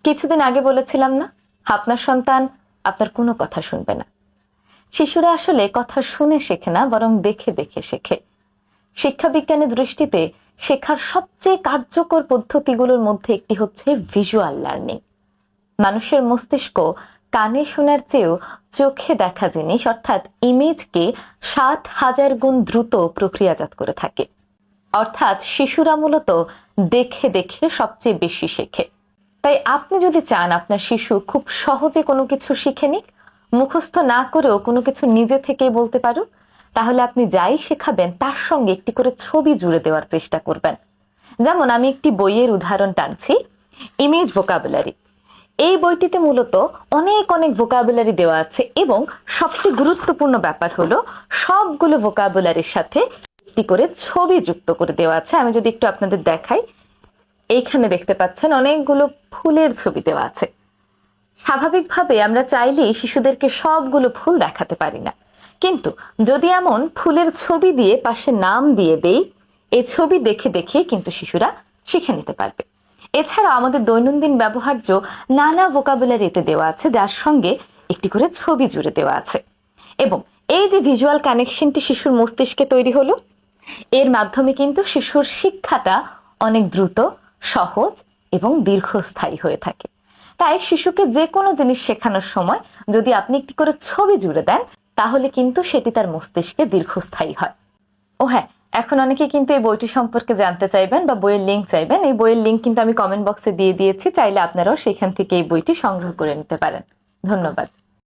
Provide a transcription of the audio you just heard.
কিছুদিন আগে বলেছিলাম না, আপনার সন্তান আপনার কোনো কথা শুনবে না। শিশুরা আসলে কথা শুনে শেখে না, বরং দেখে দেখে শেখে। শিক্ষা বিজ্ঞানের দৃষ্টিতে শেখার সবচেয়ে কার্যকর পদ্ধতিগুলোর মধ্যে একটি হচ্ছে ভিজুয়াল লার্নিং। মানুষের মস্তিষ্ক কানে শোনার চেয়েও চোখে দেখা জিনিস অর্থাৎ ইমেজকে 60,000 গুণ দ্রুত প্রক্রিয়াজাত করে থাকে। অর্থাৎ শিশুরা মূলত দেখে দেখে সবচেয়ে বেশি শেখে। তাই আপনি যদি চান আপনার শিশু খুব সহজে কোনো কিছু শিখে নিক, মুখস্থ না করেও কোনো কিছু নিজে থেকেই বলতে পারুক, তাহলে আপনি যাই শেখাবেন তার সঙ্গে একটি করে ছবি জুড়ে দেওয়ার চেষ্টা করবেন। যেমন আমি একটি বইয়ের উদাহরণ টানছি, ইমেজ ভোকাবুলারি। এই বইটিতে মূলত অনেক অনেক ভোকাবুলারি দেওয়া আছে এবং সবচেয়ে গুরুত্বপূর্ণ ব্যাপার হলো সবগুলো ভোকাবুলারির সাথে একটি করে ছবি যুক্ত করে দেওয়া আছে। আমি যদি একটু আপনাদের দেখাই, এইখানে দেখতে পাচ্ছেন অনেকগুলো ফুলের ছবি দেওয়া আছে। স্বাভাবিকভাবে আমরা চাইলেই শিশুদেরকে সবগুলো ফুল দেখাতে পারি না, কিন্তু যদি এমন ফুলের ছবি দিয়ে পাশে নাম দিয়ে দেই, এই ছবি দেখে দেখে কিন্তু শিশুরা শিখে নিতে পারবে। এছাড়া আমাদের দৈনন্দিন ব্যবহার্য নানা ভোকাবুলারিতে দেওয়া আছে, যার সঙ্গে একটি করে ছবি জুড়ে দেওয়া আছে। এবং এই যে ভিজুয়াল কানেকশনটি শিশুর মস্তিষ্কে তৈরি হলো, এর মাধ্যমে কিন্তু শিশুর শিক্ষাটা অনেক দ্রুত, সহজ এবং দীর্ঘস্থায়ী হয়ে থাকে। তাই শিশুকে যে কোনো জিনিস শেখানোর সময় যদি আপনি একটি করে ছবি জুড়ে দেন, তাহলে কিন্তু সেটি তার মস্তিষ্কে দীর্ঘস্থায়ী হয়। ও হ্যাঁ, এখন অনেকে কিন্তু এই বইটি সম্পর্কে জানতে চাইবেন বা বইয়ের লিঙ্ক চাইবেন। এই বইয়ের লিঙ্ক কিন্তু আমি কমেন্ট বক্সে দিয়ে দিয়েছি, চাইলে আপনারাও সেখান থেকে এই বইটি সংগ্রহ করে নিতে পারেন। ধন্যবাদ।